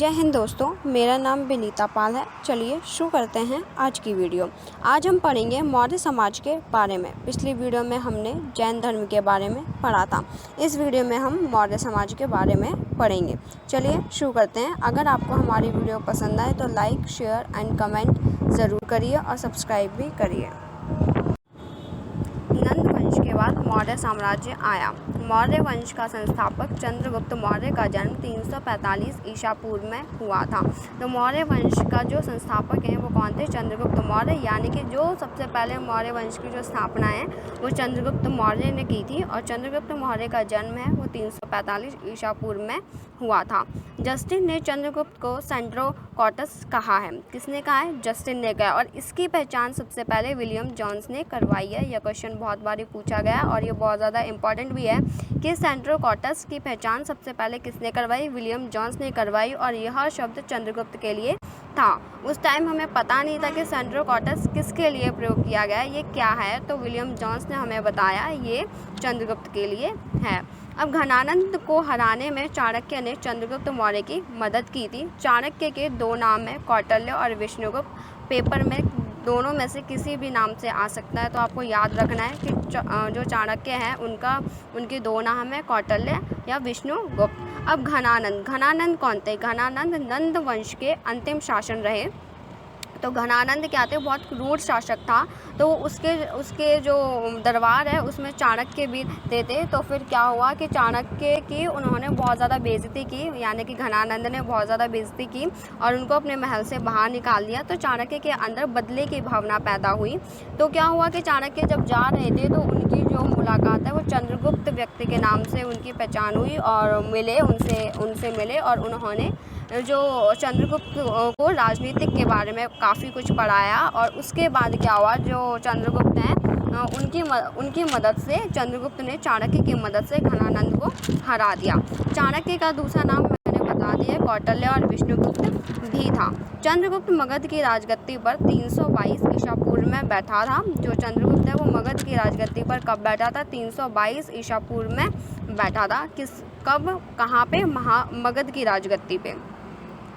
जय हिंद दोस्तों, मेरा नाम विनीता पाल है। चलिए शुरू करते हैं आज की वीडियो। आज हम पढ़ेंगे मौर्य समाज के बारे में। पिछली वीडियो में हमने जैन धर्म के बारे में पढ़ा था। इस वीडियो में हम मौर्य समाज के बारे में पढ़ेंगे। चलिए शुरू करते हैं। अगर आपको हमारी वीडियो पसंद आए तो लाइक, शेयर एंड कमेंट ज़रूर करिए और सब्सक्राइब भी करिए। नंद वंश के बाद मौर्य साम्राज्य आया। मौर्य वंश का संस्थापक चंद्रगुप्त मौर्य का जन्म 345 ईसा पूर्व में हुआ था। तो मौर्य वंश का जो संस्थापक हैं वो कौन थे? चंद्रगुप्त मौर्य, यानी कि जो सबसे पहले मौर्य वंश की जो स्थापना है वो चंद्रगुप्त मौर्य ने की थी। और चंद्रगुप्त मौर्य का जन्म है वो 345 ईसा पूर्व में हुआ था। जस्टिन ने चंद्रगुप्त को सेंड्रोकॉटस कहा है। किसने कहा है? जस्टिन ने कहा। और इसकी पहचान सबसे पहले विलियम जोन्स ने करवाई है। यह क्वेश्चन बहुत बार पूछा गया और ये बहुत ज़्यादा इंपॉर्टेंट भी है कि सेंड्रोकॉटस की पहचान सबसे पहले किसने करवाई? विलियम जोन्स ने करवाई। और यह शब्द चंद्रगुप्त के लिए था। उस टाइम हमें पता नहीं था कि सेंड्रोकॉटस किसके लिए प्रयोग किया गया, ये क्या है, तो विलियम जोन्स ने हमें बताया ये चंद्रगुप्त के लिए है। अब घनानंद को हराने में चाणक्य ने चंद्रगुप्त मौर्य की मदद की थी। चाणक्य के दो नाम हैं, कौटिल्य और विष्णुगुप्त। पेपर में दोनों में से किसी भी नाम से आ सकता है, तो आपको याद रखना है कि जो चाणक्य हैं उनके दो नाम हैं, कौटिल्य या विष्णुगुप्त। अब घनानंद कौन थे? घनानंद नंद वंश के अंतिम शासन रहे। तो घनानंद क्या थे? बहुत क्रूर शासक था। तो उसके जो दरबार है उसमें चाणक्य भी थे। तो फिर क्या हुआ कि चाणक्य की उन्होंने बहुत ज़्यादा बेइज्जती की, यानी कि घनानंद ने बहुत ज़्यादा बेइज्जती की और उनको अपने महल से बाहर निकाल दिया। तो चाणक्य के अंदर बदले की भावना पैदा हुई। तो क्या हुआ कि चाणक्य जब जा रहे थे तो उनकी जो मुलाकात है वो चंद्रगुप्त व्यक्ति के नाम से उनकी पहचान हुई और उनसे मिले और उन्होंने जो चंद्रगुप्त को राजनीतिक के बारे में काफ़ी कुछ पढ़ाया। और उसके बाद क्या हुआ, जो चंद्रगुप्त हैं उनकी मदद से चंद्रगुप्त ने चाणक्य की मदद से घनानंद को हरा दिया। चाणक्य का दूसरा नाम मैंने बता दिया, कौटिल्य और विष्णुगुप्त भी था। चंद्रगुप्त मगध की राजगद्दी पर 322 ईसा पूर्व में बैठा था। जो चंद्रगुप्त है वो मगध की राजगद्दी पर कब बैठा था? 322 ईसा पूर्व में बैठा था। कहाँ पे? मगध की राजगद्दी पे।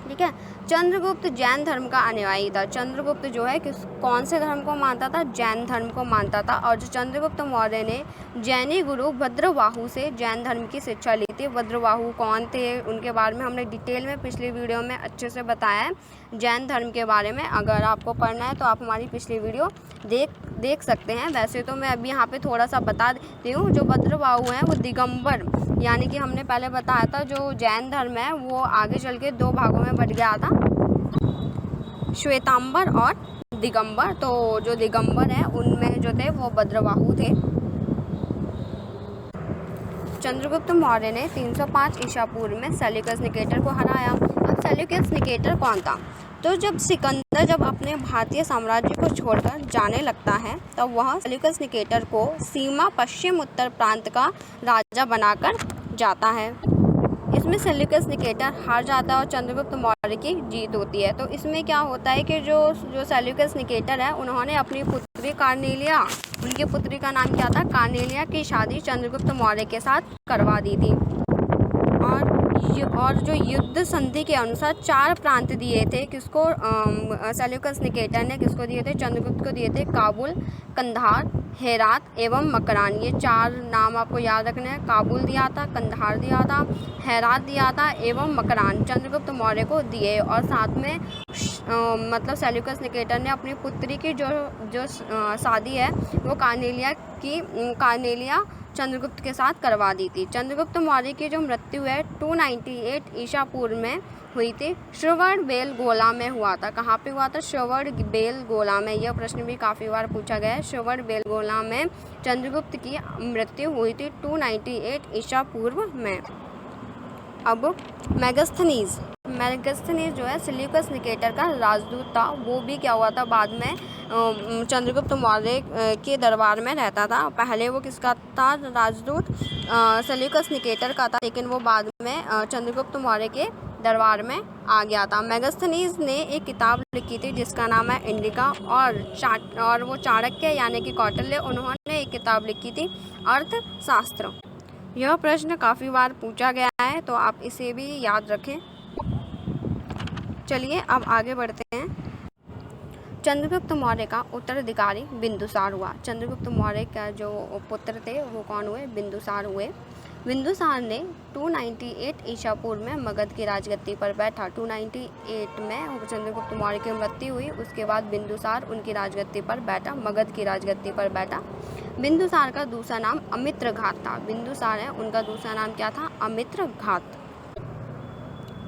ठीक है। चंद्रगुप्त जैन धर्म का अनुयायी था। चंद्रगुप्त जो है कौन से धर्म को मानता था? जैन धर्म को मानता था। और जो चंद्रगुप्त मौर्य ने जैनी गुरु भद्रबाहु से जैन धर्म की शिक्षा ली थी। भद्रबाहु कौन थे? उनके बारे में हमने डिटेल में पिछली वीडियो में अच्छे से बताया है जैन धर्म के बारे में। अगर आपको पढ़ना है तो आप हमारी पिछली वीडियो देख सकते हैं। वैसे तो मैं अभी यहाँ पे थोड़ा सा बता देती हूँ। जो भद्रबाहु हैं वो दिगंबर, यानी कि हमने पहले बताया था जो जैन धर्म है वो आगे चल के दो भागों में बट गया था, श्वेतांबर और दिगंबर। तो जो दिगंबर है उनमें जो थे वो भद्रबाहु थे। चंद्रगुप्त मौर्य ने 305 ईसा पूर्व में सेल्यूकस निकेटर को हराया। अब सेल्यूकस निकेटर कौन था? तो जब सिकंदर अपने भारतीय साम्राज्य को छोड़कर जाने लगता है तब वह सेल्यूकस निकेटर को सीमा पश्चिम उत्तर प्रांत का राजा बनाकर जाता है। इसमें सेल्यूकस निकेटर हार जाता है और चंद्रगुप्त मौर्य की जीत होती है। तो इसमें क्या होता है कि जो सेल्यूकस निकेटर है उन्होंने अपनी पुत्री कार्नेलिया, उनकी पुत्री का नाम क्या था? कार्नेलिया की शादी चंद्रगुप्त मौर्य के साथ करवा दी थी। और जो युद्ध संधि के अनुसार 4 प्रांत दिए थे किसको? सेल्यूकस निकेटर ने किसको दिए थे? चंद्रगुप्त को दिए थे। काबुल, कंधार, हेरात एवं मकरान। ये 4 नाम आपको याद रखने हैं। काबुल दिया था, कंधार दिया था, हेरात दिया था एवं मकरान चंद्रगुप्त मौर्य को दिए। और साथ में मतलब सेल्यूकस निकेटर ने अपनी पुत्री की जो शादी है वो कार्नेलिया चंद्रगुप्त के साथ करवा दी थी। चंद्रगुप्त मौर्य की जो मृत्यु है 298 ईसा पूर्व में हुई थी। श्रवणबेलगोला में हुआ था। कहाँ पे हुआ था? श्रवणबेलगोला में। यह प्रश्न भी काफ़ी बार पूछा गया है। श्रवणबेलगोला में चंद्रगुप्त की मृत्यु हुई थी 298 ईसा पूर्व में। अब मेगास्थनीज जो है सेल्यूकस निकेटर का राजदूत था। वो भी क्या हुआ था बाद में चंद्रगुप्त मौर्य के दरबार में रहता था। पहले वो किसका था राजदूत? सेल्यूकस निकेटर का था, लेकिन वो बाद में चंद्रगुप्त मौर्य के दरबार में आ गया था। मेगास्थनीज ने एक किताब लिखी थी जिसका नाम है इंडिका। और वो चाणक्य यानी कि कौटिल्य, उन्होंने एक किताब लिखी थी अर्थशास्त्र। यह प्रश्न काफ़ी बार पूछा गया है तो आप इसे भी याद रखें। चलिए अब आगे बढ़ते हैं। चंद्रगुप्त मौर्य का उत्तराधिकारी बिंदुसार हुआ। चंद्रगुप्त मौर्य का जो पुत्र थे वो कौन हुए? बिंदुसार हुए। बिंदुसार ने 298 ईसा पूर्व में मगध की राजगद्दी पर बैठा। 298 में चंद्रगुप्त मौर्य की मृत्यु हुई, उसके बाद बिंदुसार उनकी राजगद्दी पर बैठा, मगध की राजगद्दी पर बैठा। बिंदुसार का दूसरा नाम अमित्रघात था। बिंदुसार है, उनका दूसरा नाम क्या था? अमित्रघात।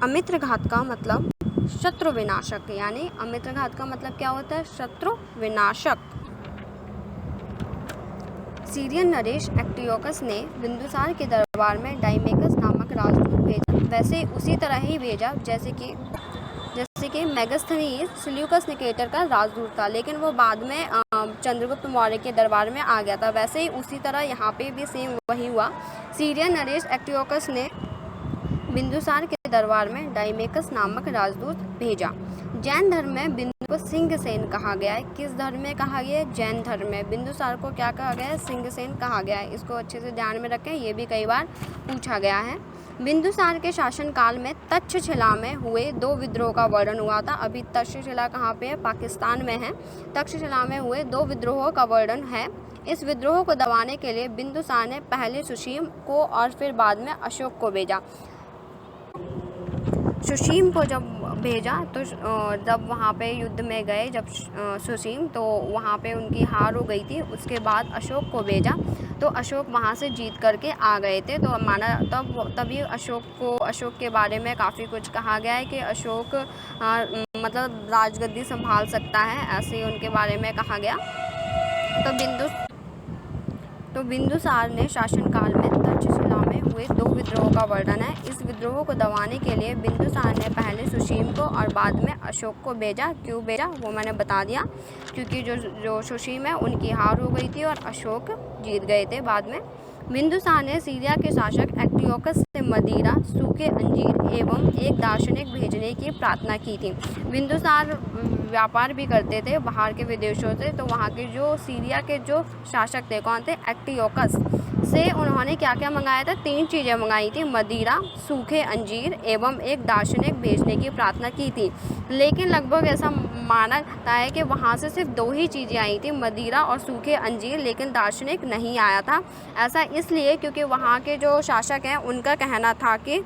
अमित्रघात का मतलब शत्रु विनाशक, यानी अमित्रघात का मतलब क्या होता है? शत्रु विनाशक। सीरियन नरेश एंटियोकस ने बिंदुसार के दरबार में डाइमेकस नामक राजदूत भेजा। वैसे उसी तरह ही भेजा जैसे कि मेगास्थनीज सिल्यूकस निकेटर का राजदूत था, लेकिन वो बाद में चंद्रगुप्त मौर्य के दरबार में आ गया था। वैसे ही उसी तरह यहाँ पे भी सेम वही हुआ। सीरियन नरेश एंटियोकस ने बिंदुसार के दरबार में डाइमेकस नामक राजदूत भेजा। जैन धर्म में बिंदु को सिंहसेन कहा गया है। किस धर्म में कहा गया है? जैन धर्म में। बिंदुसार को क्या कहा गया है? सिंहसेन कहा गया है। इसको अच्छे से ध्यान में रखें, ये भी कई बार पूछा गया है। बिंदुसार के शासनकाल में तक्षशिला में हुए 2 विद्रोह का वर्णन हुआ था। अभी तक्षशिला कहाँ पे है? पाकिस्तान में है। तक्षशिला में हुए 2 विद्रोहों का वर्णन है। इस विद्रोह को दबाने के लिए बिंदुसार ने पहले सुसीम को और फिर बाद में अशोक को भेजा। सुसीम को जब भेजा तो जब वहाँ पे युद्ध में गए जब सुसीम, तो वहाँ पे उनकी हार हो गई थी। उसके बाद अशोक को भेजा, तो अशोक वहाँ से जीत करके आ गए थे। तो माना तभी अशोक के बारे में काफ़ी कुछ कहा गया है कि अशोक मतलब राजगद्दी संभाल सकता है, ऐसे उनके बारे में कहा गया। तो बिंदुसार ने शासनकाल में तक्षशिला में हुए 2 विद्रोह का वर्णन है। इस विद्रोह को दबाने के लिए बिंदुसार ने पहले सुसीम को और बाद में अशोक को भेजा। क्यों भेजा वो मैंने बता दिया, क्योंकि जो सुसीम है उनकी हार हो गई थी और अशोक जीत गए थे बाद में। बिंदुसार ने सीरिया के शासक एंटियोकस से मदिरा, सूखे अंजीर एवं एक दार्शनिक भेजने की प्रार्थना की थी। बिंदुसार व्यापार भी करते थे बाहर के विदेशों से, तो वहाँ के जो सीरिया के जो शासक थे, कौन थे? एंटियोकस से उन्होंने क्या क्या मंगाया था? 3 चीज़ें मंगाई थी, मदिरा, सूखे अंजीर एवं एक दार्शनिक भेजने की प्रार्थना की थी। लेकिन लगभग ऐसा माना जाता है कि वहाँ से सिर्फ 2 ही चीज़ें आई थी, मदिरा और सूखे अंजीर, लेकिन दार्शनिक नहीं आया था। ऐसा इसलिए क्योंकि वहाँ के जो शासक हैं उनका कहना था कि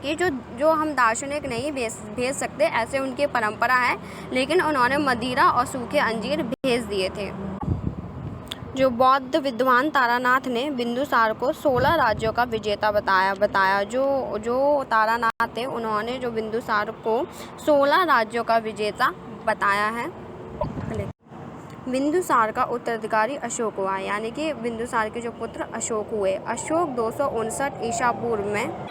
जो हम दार्शनिक नहीं भेज सकते, ऐसे उनकी परंपरा है, लेकिन उन्होंने मदिरा और सूखे अंजीर भेज दिए थे। जो बौद्ध विद्वान तारानाथ ने बिंदुसार को 16 राज्यों का विजेता बताया। जो तारानाथ थे उन्होंने जो बिंदुसार को 16 राज्यों का विजेता बताया है। बिंदुसार का उत्तराधिकारी अशोक हुआ, यानी कि बिंदुसार के जो पुत्र अशोक हुए। अशोक 259 ईसा पूर्व में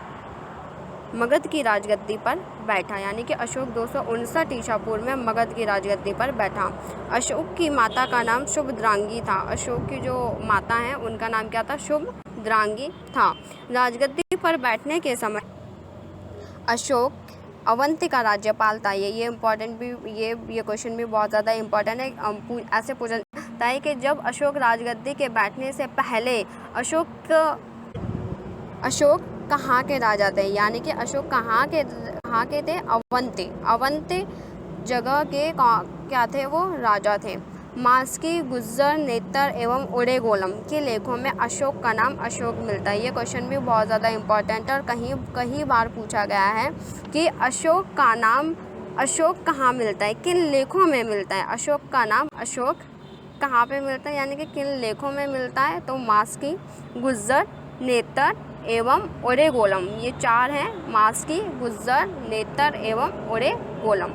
मगध की राजगद्दी पर बैठा, यानी कि अशोक 259 ईसा पूर्व में मगध की राजगद्दी पर बैठा। अशोक की माता का नाम शुभद्रांगी था। अशोक की जो माता हैं उनका नाम क्या था? शुभद्रांगी था। राजगद्दी पर बैठने के समय अशोक अवंती का राज्यपाल था। ये इम्पोर्टेंट भी, ये क्वेश्चन भी बहुत ज़्यादा इम्पोर्टेंट है। ऐसे पूछा जाता है कि जब अशोक राजगद्दी के बैठने से पहले अशोक कहाँ के राजा थे, यानी कि अशोक कहाँ के थे? अवंती जगह के क्या थे? वो राजा थे। मास्की, गुज्जर, नेतर एवं उड़ेगोलम के लेखों में अशोक का नाम अशोक मिलता है। ये क्वेश्चन भी बहुत ज़्यादा इम्पोर्टेंट है और कहीं बार पूछा गया है कि अशोक का नाम अशोक कहाँ मिलता है, किन लेखों में मिलता है? अशोक का नाम अशोक कहाँ पे मिलता है, यानी कि किन लेखों में मिलता है? तो मास्की, गुज्जर, नेतर एवं उड़ेगोलम, ये 4 हैं, मास्की, गुज्जर, नेतर एवं उड़ेगोलम।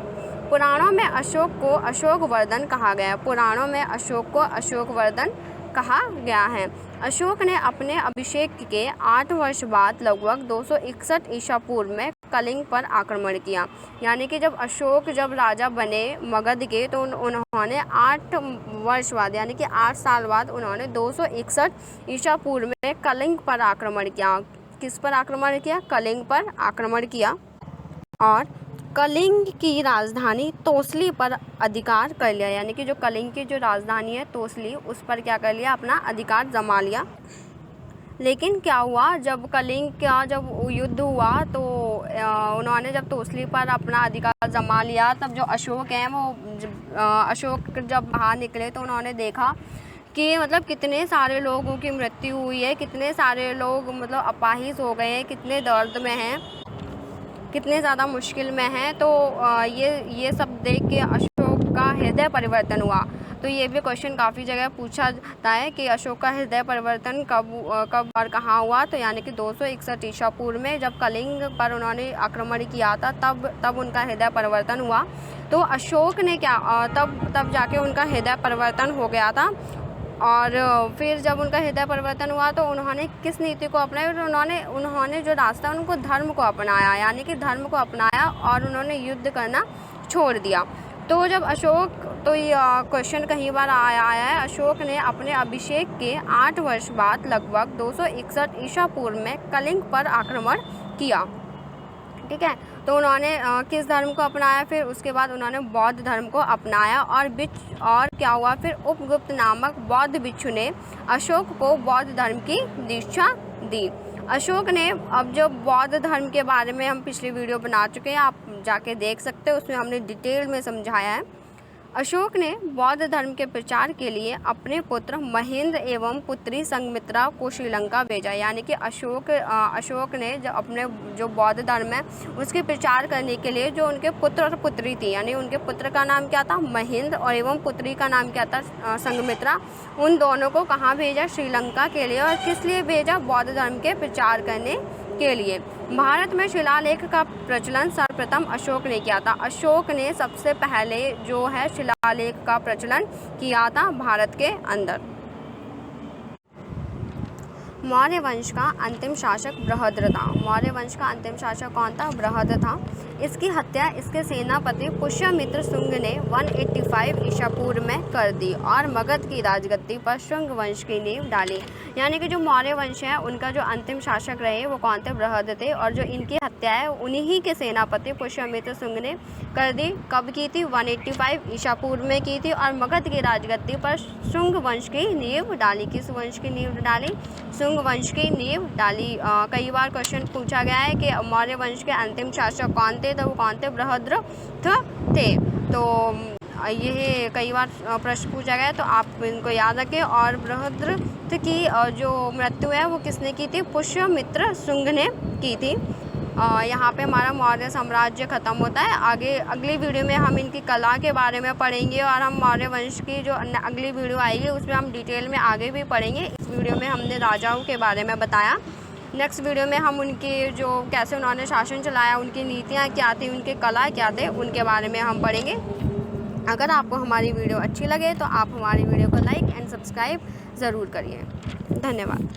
पुराणों में अशोक को अशोकवर्धन कहा गया। पुराणों में अशोक को अशोकवर्धन कहा गया है। अशोक ने अपने अभिषेक के 8 वर्ष बाद लगभग 261 ईसा पूर्व में कलिंग पर आक्रमण किया, यानी कि जब अशोक राजा बने मगध के, तो उन्होंने 8 वर्ष बाद, यानी कि 8 साल बाद उन्होंने 261 ईसा पूर्व में कलिंग पर आक्रमण किया। किस पर आक्रमण किया? कलिंग पर आक्रमण किया और कलिंग की राजधानी तोसली पर अधिकार कर लिया, यानी कि जो कलिंग की जो राजधानी है तोसली, उस पर क्या कर लिया? अपना अधिकार जमा लिया। लेकिन क्या हुआ, जब कलिंग का जब युद्ध हुआ तो उन्होंने जब तोसली पर अपना अधिकार जमा लिया, तब जो अशोक हैं वो अशोक जब बाहर निकले तो उन्होंने देखा कि मतलब कितने सारे लोगों की मृत्यु हुई है, कितने सारे लोग मतलब अपाहिज हो गए हैं, कितने दर्द में हैं, कितने ज़्यादा मुश्किल में हैं। तो ये सब देख के अशोक का हृदय परिवर्तन हुआ। तो ये भी क्वेश्चन काफ़ी जगह पूछा जाता है कि अशोक का हृदय परिवर्तन कब और कहाँ हुआ। तो यानी कि 261 ईसा पूर्व में जब कलिंग पर उन्होंने आक्रमण किया था, तब उनका हृदय परिवर्तन हुआ। तो अशोक ने क्या तब जाके उनका हृदय परिवर्तन हो गया था। और फिर जब उनका हृदय परिवर्तन हुआ तो उन्होंने किस नीति को अपनाया, उन्होंने जो रास्ता उनको धर्म को अपनाया, यानी कि धर्म को अपनाया और उन्होंने युद्ध करना छोड़ दिया। तो जब अशोक, तो ये क्वेश्चन कई बार आया है, अशोक ने अपने अभिषेक के 8 वर्ष बाद लगभग 261 ईसा पूर्व में कलिंग पर आक्रमण किया। ठीक है, तो उन्होंने किस धर्म को अपनाया, फिर उसके बाद उन्होंने बौद्ध धर्म को अपनाया। और क्या हुआ, फिर उपगुप्त नामक बौद्ध भिक्षु ने अशोक को बौद्ध धर्म की दीक्षा दी। अशोक ने, अब जो बौद्ध धर्म के बारे में हम पिछली वीडियो बना चुके हैं, आप जाके देख सकते हो, उसमें हमने डिटेल में समझाया है। अशोक ने बौद्ध धर्म के प्रचार के लिए अपने पुत्र महेंद्र एवं पुत्री संघमित्रा को श्रीलंका भेजा। यानी कि अशोक ने जो बौद्ध धर्म है उसके प्रचार करने के लिए जो उनके पुत्र और पुत्री थी, यानी उनके पुत्र का नाम क्या था, महेंद्र, और एवं पुत्री का नाम क्या था, संघमित्रा, उन दोनों को कहाँ भेजा, श्रीलंका के लिए। और किस लिए भेजा, बौद्ध धर्म के प्रचार करने के लिए। भारत में शिलालेख का प्रचलन सर्वप्रथम अशोक ने किया था। अशोक ने सबसे पहले जो है शिलालेख का प्रचलन किया था भारत के अंदर। मौर्य वंश का अंतिम शासक बृहद्र था। मौर्य वंश का अंतिम शासक कौन था, बृहद्र था। इसकी हत्या इसके सेनापति पुष्यमित्र शुंग ने 185 ईसा पूर्व में कर दी और मगध की राजगद्दी पर शुंग वंश की नींव डाली। यानी कि जो मौर्य वंश है उनका जो अंतिम शासक रहे वो कौन थे, बृहद्र थे। और जो इनकी हत्या है उन्हीं के सेनापति पुष्यमित्र शुंग ने कर दी। कब की थी, 185 ईसा पूर्व में की थी। और मगध की राजगद्दी पर शुंग वंश की नींव डाली। किस वंश की नींव डाली, शुंग वंश की नींव डाली। कई बार क्वेश्चन पूछा गया है कि मौर्य वंश के अंतिम शासक कौन थे, तो वो कौन थे, बृहद्र थे। तो ये कई बार प्रश्न पूछा गया है, तो आप इनको याद रखें। और बृहद्र की जो मृत्यु है वो किसने की थी, पुष्यमित्र शुंग ने की थी। यहाँ पे हमारा मौर्य साम्राज्य ख़त्म होता है। आगे अगली वीडियो में हम इनकी कला के बारे में पढ़ेंगे और हम मौर्य वंश की जो अगली वीडियो आएगी उसमें हम डिटेल में आगे भी पढ़ेंगे। इस वीडियो में हमने राजाओं के बारे में बताया। नेक्स्ट वीडियो में हम उनकी जो कैसे उन्होंने शासन चलाया, उनकी नीतियाँ क्या थी, उनके कला क्या थे, उनके बारे में हम पढ़ेंगे। अगर आपको हमारी वीडियो अच्छी लगे तो आप हमारी वीडियो को लाइक एंड सब्सक्राइब ज़रूर करिए। धन्यवाद।